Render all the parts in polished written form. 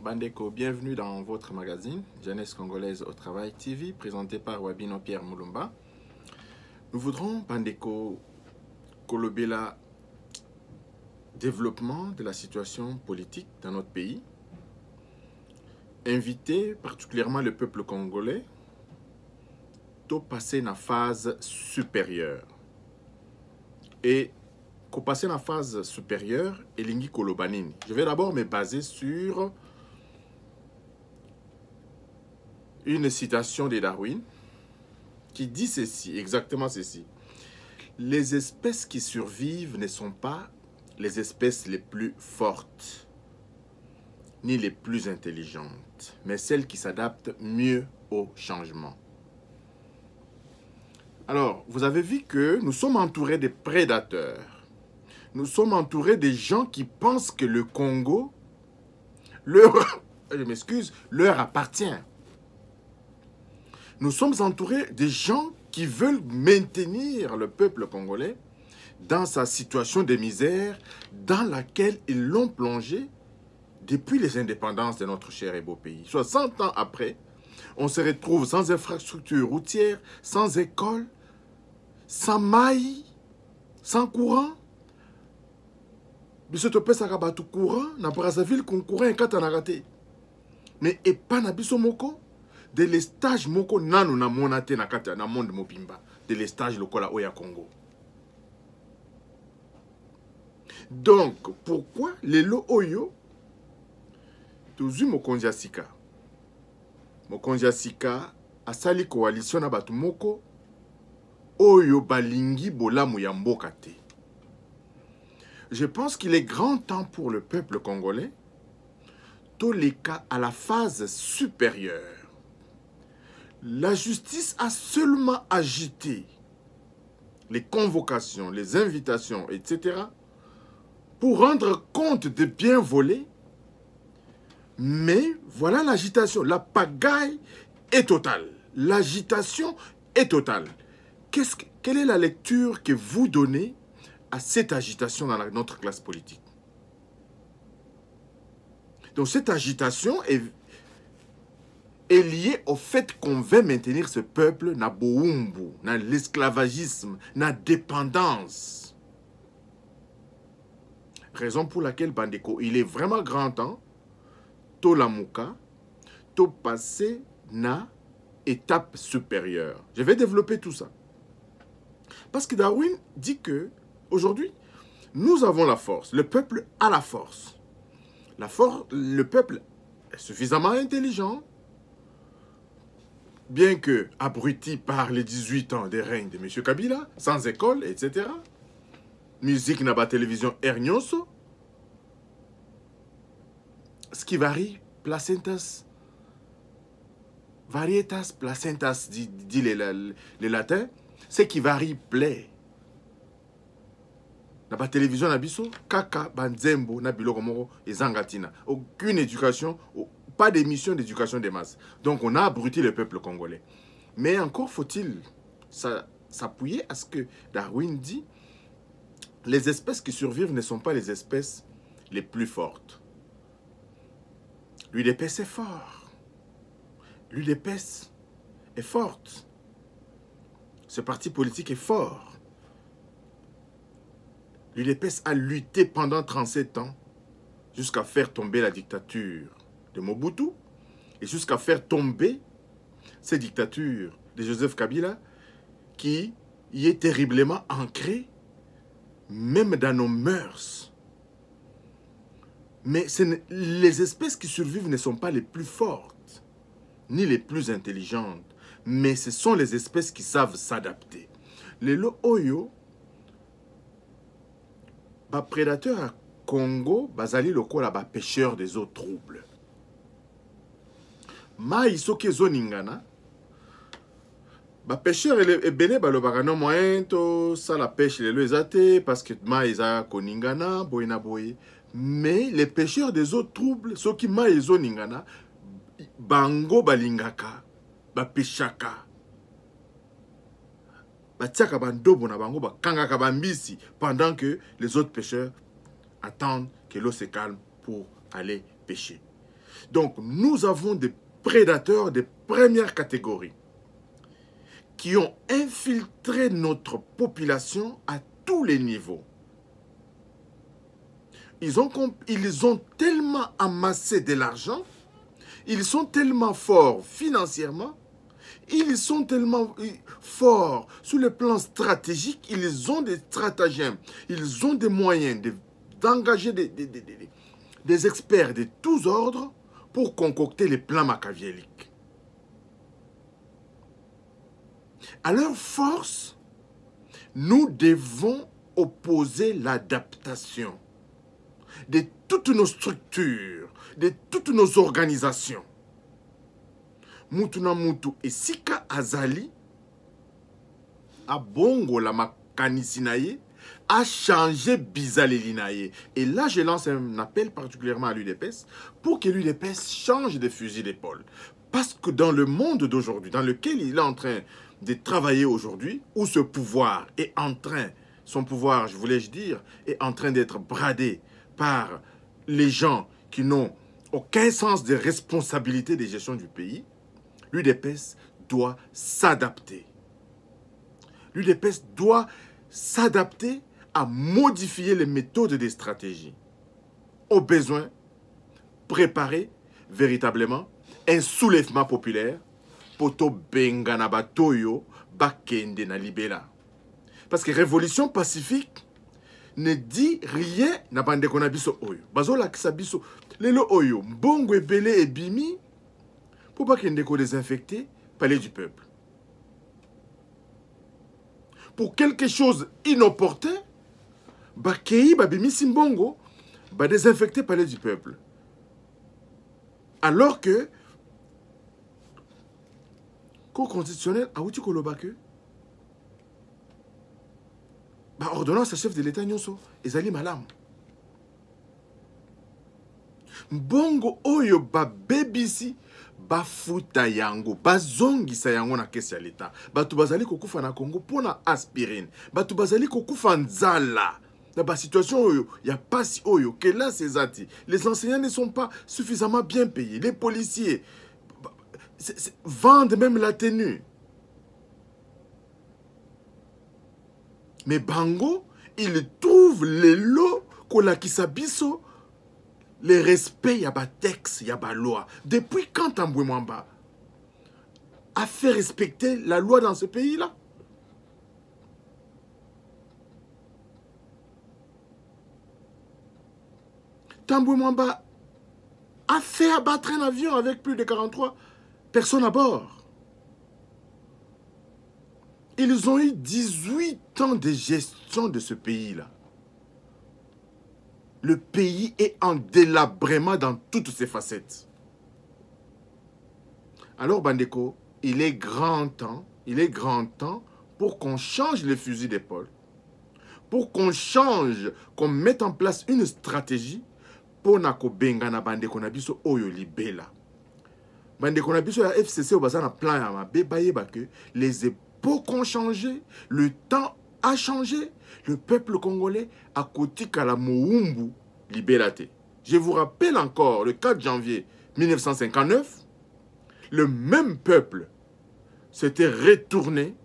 Bandeko, bienvenue dans votre magazine Jeunesse Congolaise au Travail TV, présenté par Wabino Pierre Moulumba. Nous voudrons, Bandeko, kolobela développement de la situation politique dans notre pays, inviter particulièrement le peuple congolais de passer dans la phase supérieure. Et pour passer dans la phase supérieure, elingi kolobanini. Je vais d'abord me baser sur une citation de Darwin qui dit ceci, exactement ceci. Les espèces qui survivent ne sont pas les espèces les plus fortes, ni les plus intelligentes, mais celles qui s'adaptent mieux au changement. Alors, vous avez vu que nous sommes entourés de prédateurs. Nous sommes entourés de gens qui pensent que le Congo, leur appartient. Nous sommes entourés de gens qui veulent maintenir le peuple congolais dans sa situation de misère dans laquelle ils l'ont plongé depuis les indépendances de notre cher et beau pays. 60 ans après, on se retrouve sans infrastructure routière, sans école, sans maille, sans courant. Biso to pesa ka batu courant na Brazzaville kon courant katana raté. Mais et pas na biso moko de l'estage moko nanu na monate na kata na monde mobimba de l'estage lokola oya Congo. Donc pourquoi lelo oyo tozu mokonzi asika. Mokonzi asika asali coalition na batu moko oyo balingi bolamu ya mboka te. Je pense qu'il est grand temps pour le peuple congolais, tous les cas à la phase supérieure. La justice a seulement agité les convocations, les invitations, etc. pour rendre compte de biens volés. Mais voilà l'agitation. La pagaille est totale. L'agitation est totale. Quelle est la lecture que vous donnez à cette agitation dans notre classe politique? Donc cette agitation est liée au fait qu'on veut maintenir ce peuple na boumbu, na l'esclavagisme, na dépendance. Raison pour laquelle, Bandeko, il est vraiment grand temps to lamuka, to passer na étape supérieure. Je vais développer tout ça. Parce que Darwin dit que aujourd'hui, nous avons la force. Le peuple a la force. Le peuple est suffisamment intelligent, bien que abruti par les 18 ans de règne de M. Kabila, sans école, etc. Musique n'a pas télévision Ernyoso. Ce qui varie, placentas, varietas, placentas, dit les latins, ce qui varie plaît. Na ba télévision na biso kaka banzembo na biloko moko ezangatina. Aucune éducation, pas d'émission d'éducation des masses. Donc on a abruti le peuple congolais. Mais encore faut-il s'appuyer à ce que Darwin dit, les espèces qui survivent ne sont pas les espèces les plus fortes. L'UDPS est fort. L'UDPS est forte. Ce parti politique est fort. L'UDPS a lutté pendant 37 ans jusqu'à faire tomber la dictature de Mobutu et jusqu'à faire tomber cette dictature de Joseph Kabila qui y est terriblement ancrée même dans nos mœurs. Mais les espèces qui survivent ne sont pas les plus fortes ni les plus intelligentes, mais ce sont les espèces qui savent s'adapter. Les Oyo, ba prédateur à Congo, bazali lokola ba pêcheur des eaux troubles. Ma isoke zoningana, ba pêcheur et bene balobaka no moyen to ça la pêche les ezate parce que ma isa koningana boyna boye. Mais les pêcheurs des eaux troubles, ceux qui ma zoningana, bango balingaka, ba pêchaka. Batiaka bandobo na bango ba kangaka bambisi pendant que les autres pêcheurs attendent que l'eau se calme pour aller pêcher. Donc, nous avons des prédateurs de première catégorie qui ont infiltré notre population à tous les niveaux. Ils ont tellement amassé de l'argent, ils sont tellement forts financièrement, ils sont tellement forts sur le plan stratégique, ils ont des stratagèmes, ils ont des moyens d'engager des experts de tous ordres pour concocter les plans machiavéliques. À leur force, nous devons opposer l'adaptation de toutes nos structures, de toutes nos organisations. Mutuna mutu esika azali, a bongo la makanisi na ye, a changé bizaleli na ye. Et là, je lance un appel particulièrement à l'UDPS pour que l'UDPS change de fusil d'épaule. Parce que dans le monde d'aujourd'hui, dans lequel il est en train de travailler aujourd'hui, où ce pouvoir est en train, son pouvoir, je voulais dire, est en train d'être bradé par les gens qui n'ont aucun sens de responsabilité de gestion du pays, l'UDPS doit s'adapter. L'UDPS doit s'adapter à modifier les méthodes et les stratégies. Au besoin, préparer véritablement un soulèvement populaire pour to bengana batoyo bakende na libela. Parce que révolution pacifique ne dit rien na bande kona biso oyo. Bazola kisa biso lelo oyo mbongo ebele ebimi pour bakende ko désinfecter palais du peuple. Pour quelque chose inopportun, bakei babimi simbongo ba désinfecter palais du peuple. Alors que Cour constitutionnelle a outi koloba que ba ordonnance à chef de l'État nyonso ezali malamu. Mbongo oyo ba bebisi ba futa yango ba zongisa yango na kesi ya l'État. Batu bazali kokufa na Congo pona aspirine. Batu bazali kokufa nzala. Dans la situation oyo, il y a pas si oyo que là ces ati. Les enseignants ne sont pas suffisamment bien payés. Les policiers vendent même la tenue. Mais Bango, il trouve les lots Kolakisabiso, les respects, il y a des textes, il y a des lois. Depuis quand Tambwe Mwamba a fait respecter la loi dans ce pays-là? Tambwe Mwamba a fait abattre un avion avec plus de 43 personnes à bord. Ils ont eu 18 ans de gestion de ce pays-là. Le pays est en délabrement dans toutes ses facettes. Alors, Bandeko, il est grand temps pour qu'on change le fusil d'épaule, pour qu'on change, qu'on mette en place une stratégie pour nako bengana Bandeko na biso oyo libela. Bandeko na biso ya FCC au bazana plan ya mabe bayeba que les époques ont changé, le temps a changé, le peuple congolais a côté kala moumbu libératé. Je vous rappelle encore le 4 janvier 1959, le même peuple s'était retourné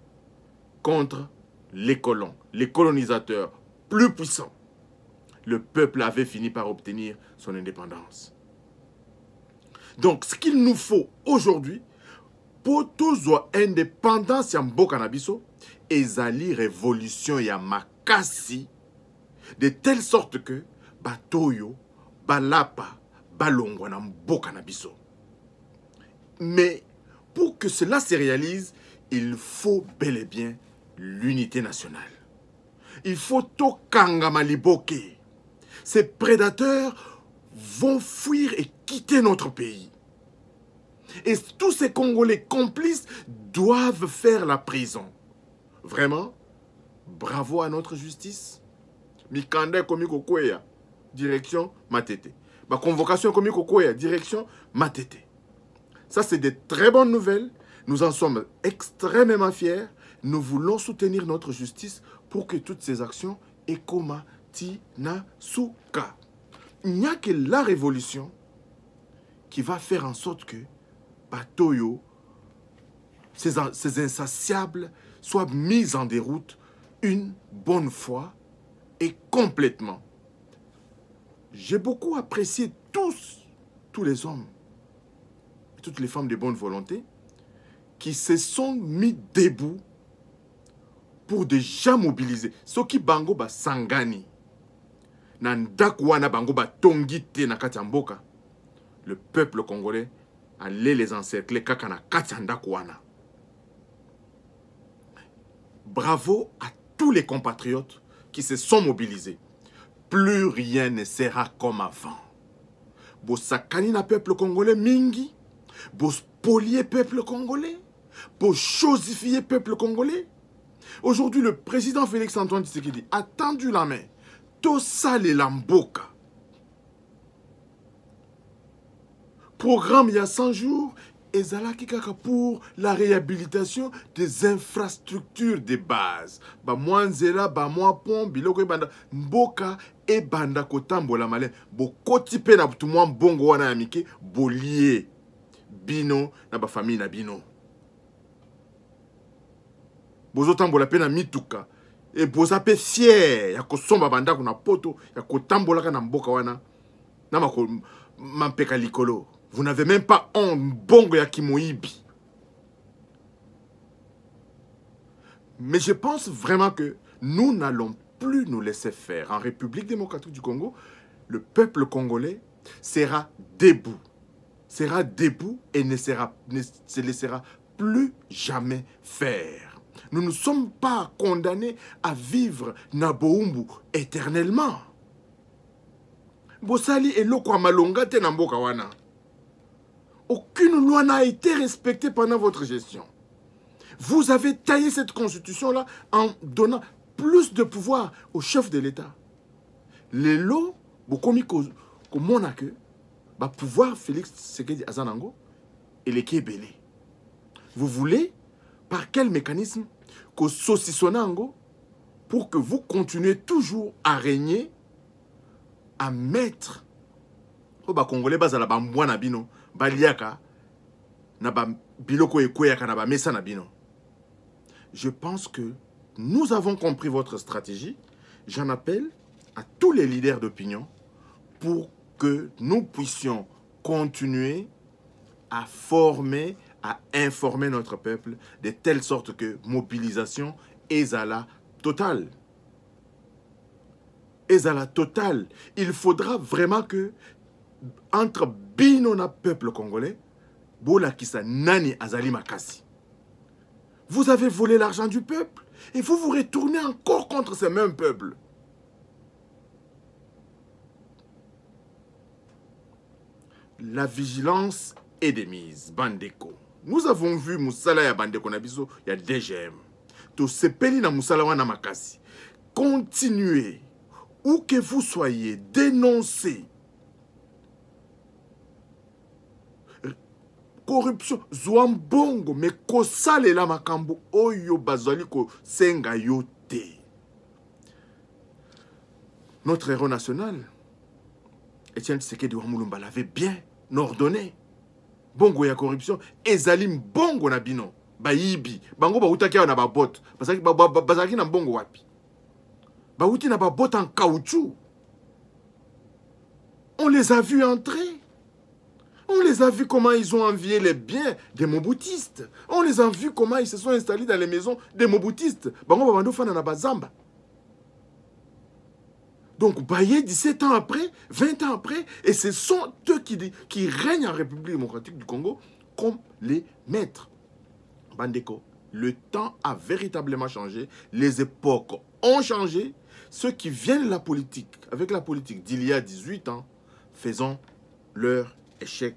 contre les colons, les colonisateurs plus puissants. Le peuple avait fini par obtenir son indépendance. Donc, ce qu'il nous faut aujourd'hui, pour tous indépendance ya mboka na biso, ezali révolution ya makasi, de telle sorte que batoyo, balapa, balongwa na mboka na biso. Mais pour que cela se réalise, il faut bel et bien l'unité nationale. Il faut tokanga maliboke. Ces prédateurs vont fuir et quitter notre pays. Et tous ces Congolais complices doivent faire la prison. Vraiment, bravo à notre justice. Mikanda Komiko Kweya, direction Matete. Ma convocation Komiko Kweya, direction Matete. Ça, c'est de très bonnes nouvelles. Nous en sommes extrêmement fiers. Nous voulons soutenir notre justice pour que toutes ces actions Ekoma Tina Suka. Il n'y a que la révolution qui va faire en sorte que Batoyo, ces insatiables, soient mis en déroute une bonne fois et complètement. J'ai beaucoup apprécié tous les hommes et toutes les femmes de bonne volonté qui se sont mis debout pour déjà mobiliser. Ce qui bango ba sangani. Nandakwana bango ba tongite na katamboka. Le peuple congolais allait les encercler kakana katandakwana. Bravo à tous les compatriotes qui se sont mobilisés. Plus rien ne sera comme avant. Bo sakani na peuple congolais mingi. Bo spolier peuple congolais. Bo chosifier peuple congolais. Aujourd'hui, le président Félix Antoine Tshisekedi a tendu la main. Tosale Lamboka. Programme il y a 100 jours. Ezalaki kaka pour la réhabilitation des infrastructures de base. Ba mwanzela, ba mwa pont, biloko ebanda. Mboka ebanda kotambola male. Bo kotipe na butu mwa mbongo wana ya mike. Bolie bino na ba famille na bino. Bozo tambola pe na mituka. Et boza pe fier. Ya kosomba banda kuna poto. Ya kotambola ka na mboka wana. Na mampeka likolo. Vous n'avez même pas un bongo ya kimoibi. Mais je pense vraiment que nous n'allons plus nous laisser faire. En République démocratique du Congo, le peuple congolais sera debout. Sera debout et ne se laissera plus jamais faire. Nous ne sommes pas condamnés à vivre Naboumbu éternellement. Bosali eloko malonga te na mboka wana. Aucune loi n'a été respectée pendant votre gestion. Vous avez taillé cette constitution-là en donnant plus de pouvoir au chef de l'État. Les lois, beaucoup comme on a que, pouvoir Félix Tshisekedi Azanango et les Kébélé. Vous voulez, par quel mécanisme, que saucissonango pour que vous continuez toujours à régner, à mettre au Congolais bazala bambwana bino. Baliaka, naba biloko ekweyaka naba mesa nabino. Je pense que nous avons compris votre stratégie. J'en appelle à tous les leaders d'opinion pour que nous puissions continuer à former, à informer notre peuple de telle sorte que mobilisation est à la totale. Est à la totale. Il faudra vraiment que entre bino na peuple congolais, bola kisa nani azali makasi. Vous avez volé l'argent du peuple et vous vous retournez encore contre ce même peuple. La vigilance est démise, Bandeko. Nous avons vu Moussala ya Bandeko Nabiso, il y a DGM. To sepeli na Moussala wana makasi. Continuez, où que vous soyez, dénoncez. Corruption, Zouambongo, mais kosale la makambo, oyo bazali ko senga yote. Notre héros national, Etienne Tshisekedi Wamulumba, l'avait bien ordonné. Bongo ya corruption, ezalim bongo na bino, baibi, bango ba utaki na ba bot, bazaki na bongo wapi. Ba uti na ba bot en caoutchouc. On les a vus entrer. On les a vus comment ils ont envié les biens des moboutistes. On les a vus comment ils se sont installés dans les maisons des moboutistes. Bango babando fana na bazamba. Donc, Baye, 17 ans après, 20 ans après, et ce sont eux qui règnent en République démocratique du Congo comme les maîtres. Bandeko, le temps a véritablement changé, les époques ont changé. Ceux qui viennent de la politique, avec la politique d'il y a 18 ans, faisons leur échec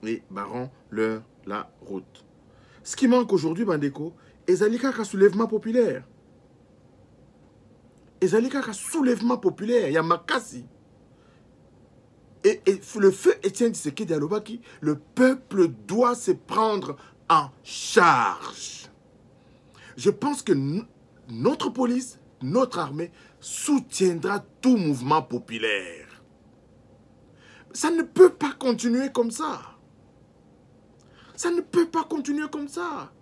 et barrons leur la route. Ce qui manque aujourd'hui, Bandeko, est un soulèvement populaire. Ezalika ka soulèvement populaire, il y a Makassi. Et le feu Etienne Tshisekedi Alobaki, le peuple doit se prendre en charge. Je pense que notre police, notre armée soutiendra tout mouvement populaire. Ça ne peut pas continuer comme ça. Ça ne peut pas continuer comme ça.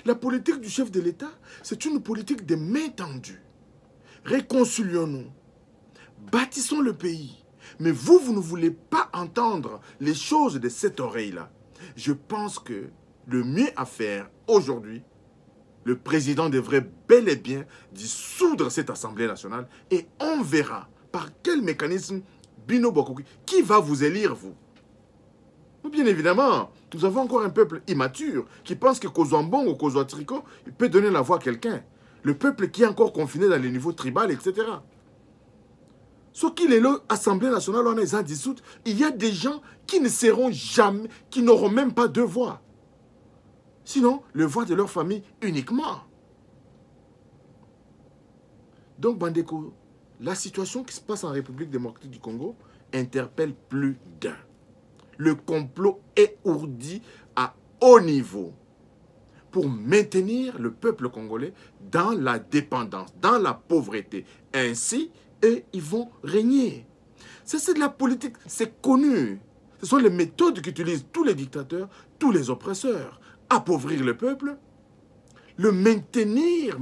La politique du chef de l'État, c'est une politique de main tendue. Réconcilions-nous. Bâtissons le pays. Mais vous, vous ne voulez pas entendre les choses de cette oreille-là. Je pense que le mieux à faire aujourd'hui, le président devrait bel et bien dissoudre cette Assemblée nationale et on verra par quel mécanisme Bino Bokoki, qui va vous élire, vous. Bien évidemment, nous avons encore un peuple immature qui pense que Kozouambon ou Kozouatriko, il peut donner la voix à quelqu'un. Le peuple qui est encore confiné dans les niveaux tribaux, etc. Ce qu'il est l'Assemblée nationale, on les a dissoutes. Il y a des gens qui ne seront jamais, qui n'auront même pas de voix. Sinon, le voix de leur famille uniquement. Donc, Bandeko, la situation qui se passe en République démocratique du Congo interpelle plus d'un. Le complot est ourdi à haut niveau pour maintenir le peuple congolais dans la dépendance, dans la pauvreté. Ainsi, eux, ils vont régner. C'est de la politique, c'est connu. Ce sont les méthodes qu'utilisent tous les dictateurs, tous les oppresseurs. Appauvrir le peuple, le maintenir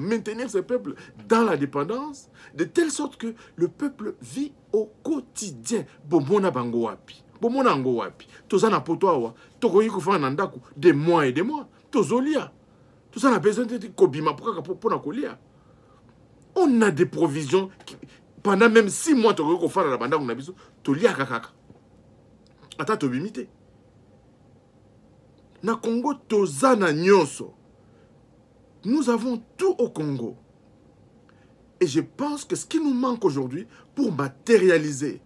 ce peuple dans la dépendance, de telle sorte que le peuple vit au quotidien. Bomona bango wapi, bomona ngo wapi, tozana potoawa, tokoyi kufana nandaku des mois et des mois, tozolia. Tout ça, on a besoin de kobima pour na kolia. On a des provisions qui, pendant même 6 mois, tokoyi kufana na bandaku na biso, tolia kakaka. Ata tobimite. Na Congo, tozana nyonso. Nous avons tout au Congo. Et je pense que ce qui nous manque aujourd'hui pour matérialiser,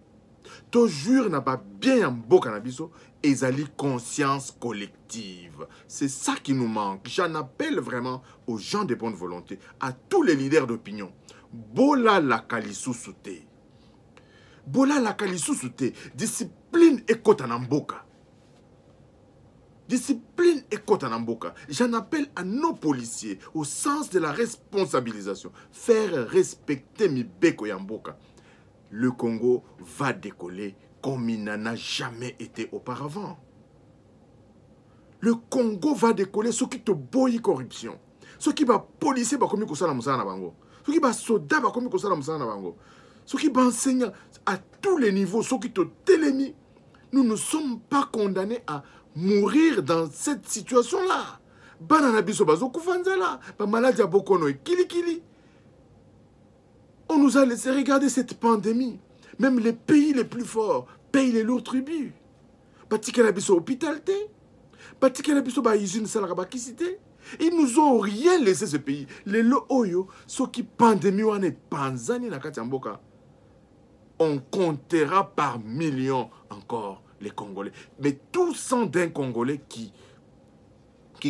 toujours n'a pas bien en beau cannabiso, et ils conscience collective. C'est ça qui nous manque. J'en appelle vraiment aux gens de bonne volonté, à tous les leaders d'opinion. Bola la kalisousoute. Bola la kalisousoute. Discipline et kotanamboka. Discipline et kotanamboka. J'en appelle à nos policiers au sens de la responsabilisation. Faire respecter Mibeko Yamboka. Le Congo va décoller comme il n'en a jamais été auparavant. Le Congo va décoller ce qui te boye corruption. Ce qui va policier va comme ça na bango. Ce qui va soldat va comme ça na bango. Ce qui va enseigner à tous les niveaux, ce qui te télémie. Nous ne sommes pas condamnés à mourir dans cette situation-là. Banana biso bazo kufanzala, ba maladie à bokono et kili. On nous a laissé regarder cette pandémie. Même les pays les plus forts payent les lourds tributs. Batikela biso hôpital te, batikela biso ba usine salaka kisite. Ils nous ont rien laissé ce pays. Les lo oyo, ceux qui pandémie wane panzani na kati ya mboka. On comptera par millions encore les Congolais. Mais tout sang d'un Congolais qui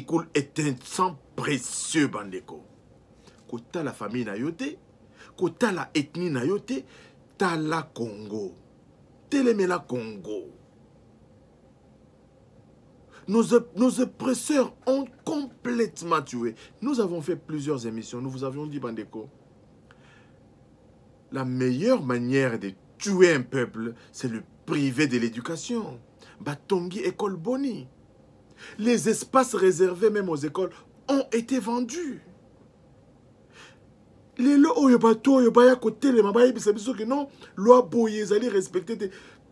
coule est un sang précieux, Bandeko. Kota la famille na yote, kota la ethnie na yote, ta la Congo. Télémé la Congo. Nos oppresseurs ont complètement tué. Nous avons fait plusieurs émissions. Nous vous avions dit, Bandeko, la meilleure manière de tuer un peuple, c'est le priver de l'éducation. Batongi école boni. Les espaces réservés même aux écoles ont été vendus. Les lois oyo bato oyo baya côté les mabaye bisabiso que non, loi boye allez respecter.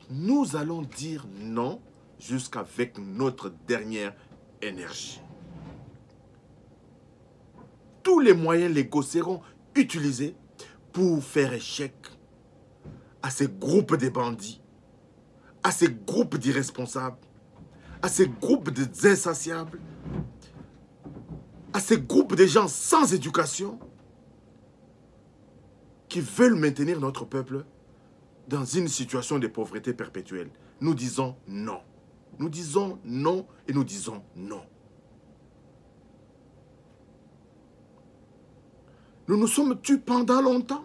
Nous allons dire non jusqu'avec notre dernière énergie. Tous les moyens légaux seront utilisés pour faire échec à ces groupes de bandits, à ces groupes d'irresponsables, à ces groupes d'insatiables, à ces groupes de gens sans éducation qui veulent maintenir notre peuple dans une situation de pauvreté perpétuelle. Nous disons non. Nous disons non et nous disons non. Nous nous sommes tués pendant longtemps.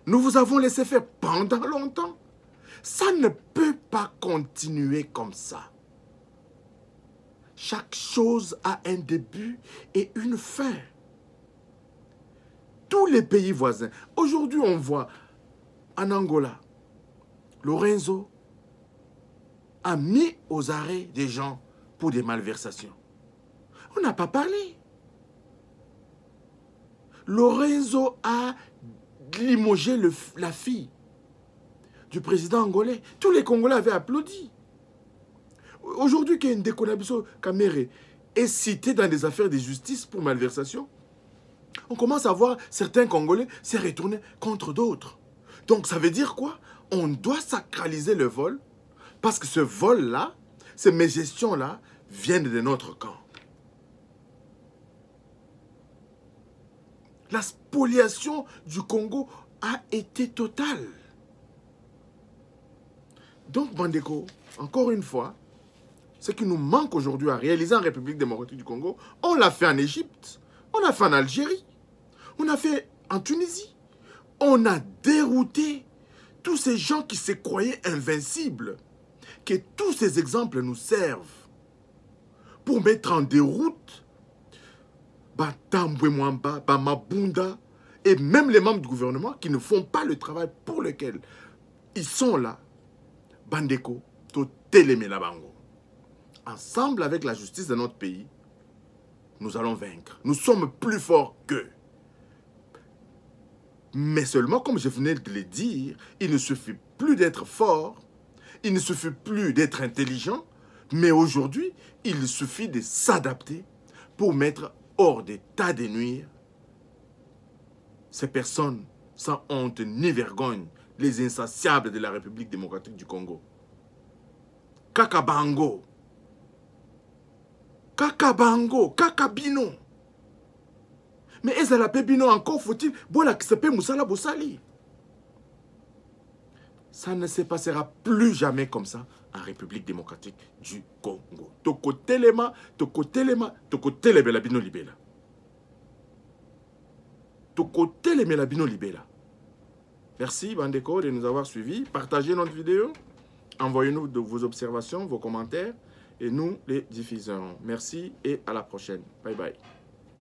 Nous vous avons laissé faire pendant longtemps. Ça ne peut pas continuer comme ça. Chaque chose a un début et une fin. Tous les pays voisins. Aujourd'hui, on voit en Angola, Lorenzo, a mis aux arrêts des gens pour des malversations. On n'a pas parlé. Lorenzo a limogé la fille du président angolais. Tous les Congolais avaient applaudi. Aujourd'hui, qu'il y a une déconnabiso Kamere est cité dans des affaires de justice pour malversation, on commence à voir certains Congolais se retourner contre d'autres. Donc ça veut dire quoi? On doit sacraliser le vol parce que ce vol-là, ces mégestions-là viennent de notre camp. La spoliation du Congo a été totale. Donc, Bandeko, encore une fois, ce qui nous manque aujourd'hui à réaliser en République démocratique du Congo, on l'a fait en Égypte, on l'a fait en Algérie, on l'a fait en Tunisie. On a dérouté tous ces gens qui se croyaient invincibles. Que tous ces exemples nous servent pour mettre en déroute Tambwe Mwamba, Mabunda et même les membres du gouvernement qui ne font pas le travail pour lequel ils sont là. Bandeko, Totelemela Bango. Ensemble avec la justice de notre pays, nous allons vaincre. Nous sommes plus forts qu'eux. Mais seulement, comme je venais de le dire, il ne suffit plus d'être fort, il ne suffit plus d'être intelligent, mais aujourd'hui, il suffit de s'adapter pour mettre hors d'état de nuire ces personnes sans honte ni vergogne, les insatiables de la République démocratique du Congo. Kakabango, Kakabango, Kakabino. Mais ezala pebino encore faut-il bola qui s'appelle Moussala Boussali. Ça ne se passera plus jamais comme ça en République démocratique du Congo. Toko telema, toko telebela bino libela. Toko telemela bino libela. Merci Bandeko de nous avoir suivis. Partagez notre vidéo. Envoyez-nous vos observations, vos commentaires et nous les diffuserons. Merci et à la prochaine. Bye bye.